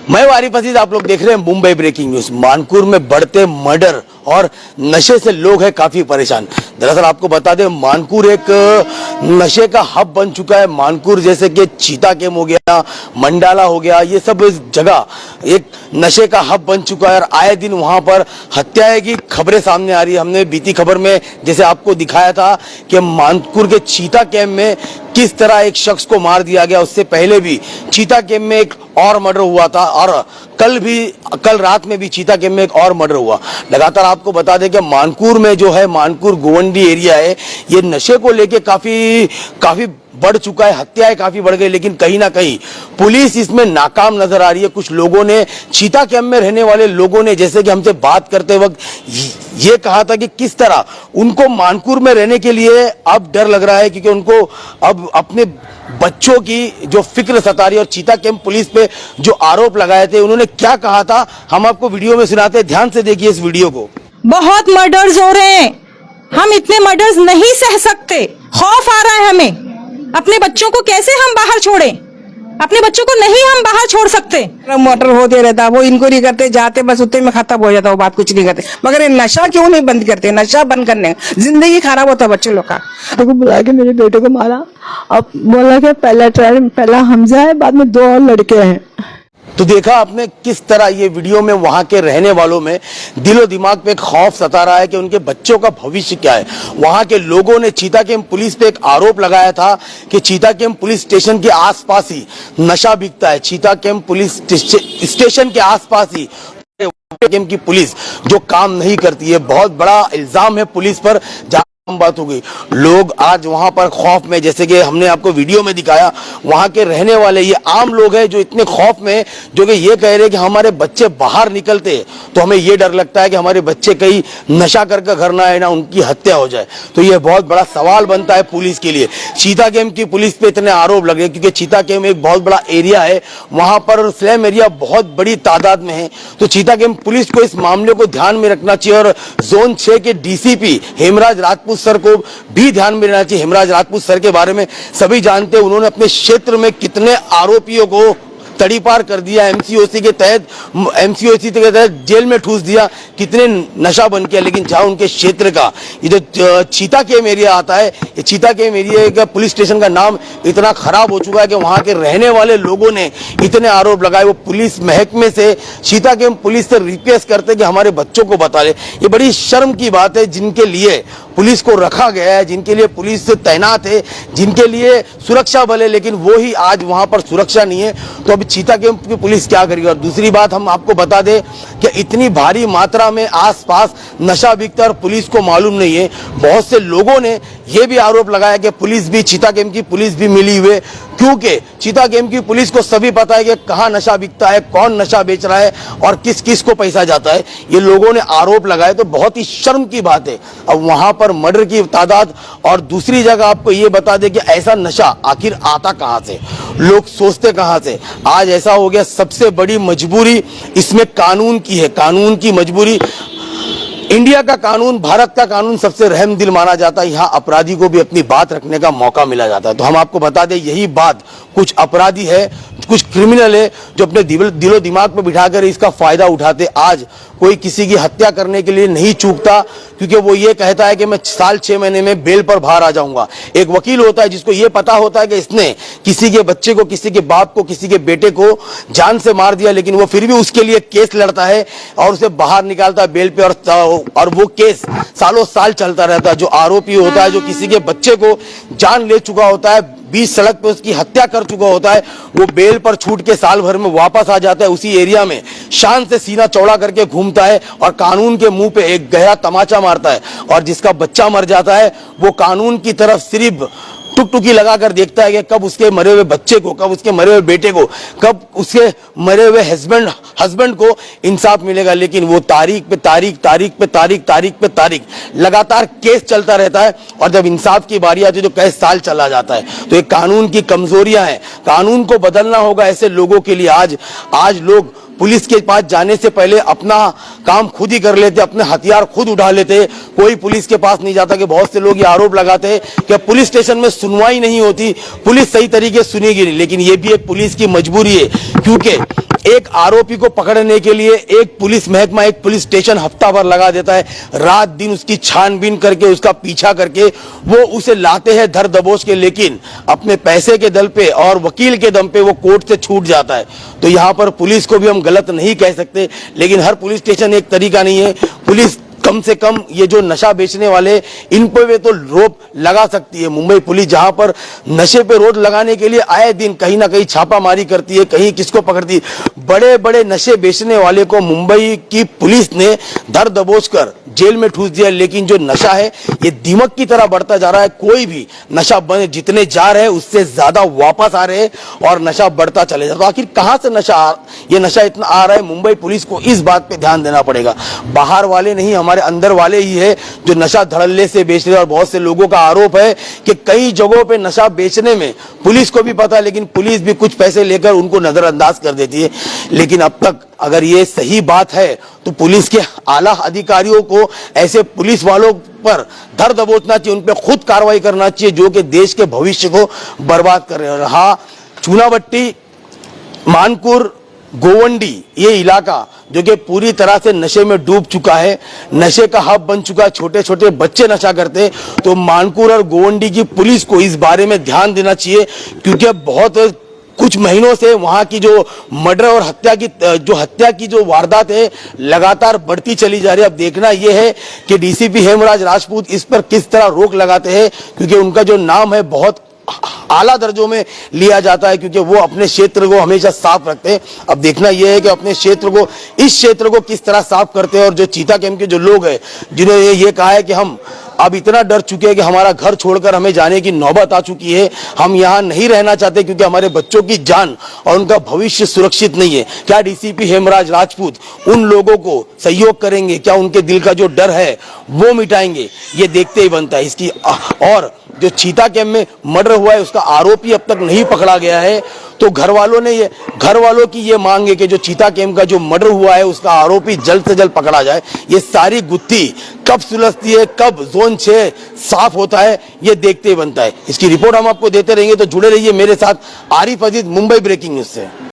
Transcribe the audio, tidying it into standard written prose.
मैं वारिफ अजीज, आप लोग देख रहे हैं मुंबई ब्रेकिंग न्यूज। मानकुर में बढ़ते मर्डर और नशे से लोग हैं काफी परेशान। दरअसल आपको बता दें, मानकुर एक नशे का हब बन चुका है। मानकुर जैसे कि चीता कैम हो गया, मंडाला हो गया, ये सब जगह एक नशे का हब बन चुका है और आए दिन वहां पर हत्याएं की खबरें सामने आ रही है। हमने बीती खबर में जैसे आपको दिखाया था कि मानकुर के चीता कैम में किस तरह एक शख्स को मार दिया गया। उससे पहले भी चीता कैम में एक और मर्डर हुआ था और कल रात में भी चीता कैम में एक और मर्डर हुआ। लगातार आपको बता दें कि मानकुर में जो है, मानकुर गोवंडी एरिया है, ये नशे को लेके काफी बढ़ चुका है। हत्याएं काफी बढ़ गई, लेकिन कहीं ना कहीं पुलिस इसमें नाकाम नजर आ रही है। कुछ लोगों ने, चीता कैम में रहने वाले लोगों ने, जैसे कि हमसे बात करते वक्त ये कहा था कि किस तरह उनको मानकुर में रहने के लिए अब डर लग रहा है, क्योंकि उनको अब अपने बच्चों की जो फिक्र सता रही है। और चीता कैम पुलिस पे जो आरोप लगाए थे, उन्होंने क्या कहा था, हम आपको वीडियो में सुनाते हैं। ध्यान से देखिए इस वीडियो को। बहुत मर्डर्स हो रहे हैं, हम इतने मर्डर्स नहीं सह सकते, खौफ आ रहा है हमें। अपने बच्चों को कैसे हम बाहर छोड़ें? अपने बच्चों को नहीं हम बाहर छोड़ सकते। मोटर होते रहता, वो इंक्वायरी करते जाते, बस उतने में खत्म हो जाता, वो बात कुछ नहीं करते। मगर ये नशा क्यों नहीं बंद करते? नशा बंद करने जिंदगी खराब होता बच्चे लोग का। को बुला के मेरे बेटे को मारा। अब बोला कि पहला हमजा है, बाद में 2 और लड़के हैं। तो देखा आपने किस तरह ये वीडियो में वहां के रहने वालों में दिलो दिमाग पे एक खौफ सता रहा है कि उनके बच्चों का भविष्य क्या है। वहां के लोगों ने चीता कैम पुलिस पे एक आरोप लगाया था कि चीता कैम पुलिस स्टेशन के आसपास ही नशा बिकता है। चीता कैम पुलिस स्टेशन के आसपास ही कैम की पुलिस जो काम नहीं करती है, बहुत बड़ा इल्जाम है पुलिस पर। बात हो गई, लोग आज वहां पर खौफ में, जैसे कि हमने आपको वीडियो में दिखाया, वहां के रहने वाले ये आम लोग हैं जो इतने खौफ में, जो कि ये कह रहे हैं कि हमारे बच्चे बाहर निकलते तो हमें ये डर लगता है कि हमारे बच्चे कहीं नशा करके घर ना आए, ना उनकी हत्या हो जाए। तो ये बहुत बड़ा सवाल बनता है पुलिस के लिए। चीता कैम की पुलिस पे इतने आरोप लगे क्योंकि चीता कैम एक बहुत बड़ा एरिया है, वहां पर स्लम एरिया बहुत बड़ी तादाद में है। तो चीता कैम पुलिस को इस मामले को ध्यान में रखना चाहिए और जोन 6 के डीसीपी हेमराज राजपूत सर को भी ध्यान में रहना चाहिए। हेमराज राजपूत सर के बारे में सभी जानते हैं, उन्होंने अपने क्षेत्र में कितने आरोपियों को तड़ी पार कर दिया, एमसीओसी के तहत जेल में ठूस दिया, कितने नशा बन किया। लेकिन जहां उनके क्षेत्र का ये जो चीता कैम एरिया आता है, ये चीता कैम एरिया का पुलिस स्टेशन का नाम इतना खराब हो चुका है कि वहां के रहने वाले लोगों ने इतने आरोप लगाए। वो पुलिस महकमे से, चीता कैम पुलिस से रिक्वेस्ट करते कि हमारे बच्चों को बता ले। ये बड़ी शर्म की बात है, जिनके लिए पुलिस को रखा गया है, जिनके लिए पुलिस तैनात है, जिनके लिए सुरक्षा बल है, लेकिन वो ही आज वहां पर सुरक्षा नहीं है। तो अभी चीता कैम की पुलिस क्या करेगी? और दूसरी बात हम आपको बता दें कि इतनी भारी मात्रा में आसपास नशा बिकता है और पुलिस को मालूम नहीं है। बहुत से लोगों ने यह भी आरोप लगाया कि पुलिस भी, चीता कैम की पुलिस भी मिली हुई है, क्योंकि चीता कैम की पुलिस को सभी पता है कि कहां नशा बिकता है, कौन नशा बेच रहा है और किस किस को पैसा जाता है। ये लोगों ने आरोप लगाए, तो बहुत ही शर्म की बात है। अब वहां पर मर्डर की तादाद, और दूसरी जगह आपको ये बता दें कि ऐसा नशा आखिर आता कहां से, लोग सोचते कहां से। आज ऐसा हो गया, सबसे बड़ी मजबूरी इसमें कानून की है, कानून की मजबूरी। इंडिया का कानून, भारत का कानून सबसे रहम दिल माना जाता है। यहाँ अपराधी को भी अपनी बात रखने का मौका मिला जाता है। तो हम आपको बता दें, यही बात कुछ अपराधी है, कुछ क्रिमिनल है जो अपने दिलो दिमाग पर बिठाकर इसका फायदा उठाते। आज कोई किसी की हत्या करने के लिए नहीं चूकता, क्योंकि वो ये कहता है कि मैं 6 महीने में बेल पर बाहर आ जाऊंगा। एक वकील होता है जिसको ये पता होता है कि इसने किसी के बच्चे को, किसी के बाप को, किसी के बेटे को जान से मार दिया, लेकिन वो फिर भी उसके लिए केस लड़ता है और उसे बाहर निकालता है बेल पे, और वो केस सालों साल चलता रहता है। जो आरोपी होता है, जो किसी के बच्चे को जान ले चुका होता है, 20 सड़क पे उसकी हत्या कर चुका होता है, वो बेल पर छूट के साल भर में वापस आ जाता है, उसी एरिया में शान से सीना चौड़ा करके घूमता है और कानून के मुंह पे एक गहरा तमाचा मारता है। और जिसका बच्चा मर जाता है, वो कानून की तरफ सिर्फ टुकटुकी लगाकर देखता है कि कब उसके मरे हुए बच्चे को, कब उसके मरे हुए बेटे को, कब उसके मरे हुए हस्बैंड को इंसाफ मिलेगा। लेकिन वो तारीख पे तारीख लगातार केस चलता रहता है, और जब इंसाफ की बारी आती है तो कई साल चला जाता है। तो ये कानून की कमजोरियां हैं, कानून को बदलना होगा ऐसे लोगों के लिए। आज लोग पुलिस के पास जाने से पहले अपना काम खुद ही कर लेते, अपने हथियार खुद उठा लेते, कोई पुलिस के पास नहीं जाता। कि बहुत से लोग ये आरोप लगाते हैं कि पुलिस स्टेशन में सुनवाई नहीं होती, पुलिस सही तरीके से सुनेगी नहीं। लेकिन ये भी एक पुलिस की मजबूरी है, क्योंकि एक आरोपी को पकड़ने के लिए एक पुलिस महकमा, एक पुलिस स्टेशन हफ्ता भर लगा देता है, रात दिन उसकी छानबीन करके, उसका पीछा करके वो उसे लाते हैं धर दबोच के, लेकिन अपने पैसे के दल पे और वकील के दम पे वो कोर्ट से छूट जाता है। तो यहाँ पर पुलिस को भी हम गलत नहीं कह सकते, लेकिन हर पुलिस स्टेशन एक तरीका नहीं है। पुलिस कम से कम ये जो नशा बेचने वाले, इन पे वे तो रोक लगा सकती है। मुंबई पुलिस जहां पर नशे पे रोक लगाने के लिए आए दिन कहीं ना कहीं छापामारी करती है, कहीं किसको पकड़ती है। बड़े बड़े नशे बेचने वाले को मुंबई की पुलिस ने धर दबोच कर जेल में ठूस दिया, लेकिन जो नशा है ये दीमक की तरह बढ़ता जा रहा है। कोई भी नशा बने जितने जा रहे हैं उससे ज्यादा वापस आ रहे हैं और नशा बढ़ता चले जाता है। तो आखिर कहां से ये नशा इतना आ रहा है? मुंबई पुलिस को इस बात पे ध्यान देना पड़ेगा। बाहर वाले नहीं, हमारे अंदर वाले ही है जो नशा धड़ल्ले से बेच रहे हैं। और बहुत से लोगों का आरोप है कि कई जगहों पे नशा बेचने में पुलिस को भी पता है, लेकिन पुलिस भी कुछ पैसे लेकर उनको नजरअंदाज कर देती है। लेकिन अब तक अगर ये सही बात है तो पुलिस के आला अधिकारियों को ऐसे पुलिस वालों पर धर दबोचना चाहिए, उन पर खुद कार्रवाई करना चाहिए जो कि देश के भविष्य को बर्बाद कर रहे हैं। और हाँ, चूनाभट्टी, मानपुर, गोवंडी ये इलाका जो कि पूरी तरह से नशे में डूब चुका है, नशे का हब बन चुका है, छोटे छोटे बच्चे नशा करते हैं। तो मानपुर और गोवंडी की पुलिस को इस बारे में ध्यान देना चाहिए, क्योंकि बहुत कुछ महीनों से वहां की जो मर्डर और हत्या की जो वारदात है लगातार बढ़ती चली जा रही है। अब देखना यह है कि डीसीपी हेमराज राजपूत इस पर किस तरह रोक लगाते हैं, क्योंकि उनका जो नाम है बहुत आला दर्जों में लिया जाता है, क्योंकि वो अपने क्षेत्र को हमेशा साफ रखते हैं। अब देखना यह है कि अपने क्षेत्र को, इस क्षेत्र को किस तरह साफ करते हैं। और जो चीता कैंप के जो लोग हैं जिन्होंने ये कहा है कि हम अब इतना डर चुके हैं कि हमारा घर छोड़कर हमें जाने की नौबत आ चुकी है, हम यहाँ नहीं रहना चाहते क्योंकि हमारे बच्चों की जान और उनका भविष्य सुरक्षित नहीं है। क्या डीसीपी हेमराज राजपूत उन लोगों को सहयोग करेंगे? क्या उनके दिल का जो डर है वो मिटाएंगे? ये देखते ही बनता है। इसकी और जो चीता कैंप में मर्डर हुआ है उसका आरोपी अब तक नहीं पकड़ा गया है, तो घर वालों की ये मांग है कि जो चीता कैंप का जो मर्डर हुआ है उसका आरोपी जल्द से जल्द पकड़ा जाए। ये सारी गुत्थी कब सुलझती है, कब जोन 6 साफ होता है, ये देखते ही बनता है। इसकी रिपोर्ट हम आपको देते रहेंगे, तो जुड़े रहिए मेरे साथ। आरिफ अजीज, मुंबई ब्रेकिंग न्यूज से।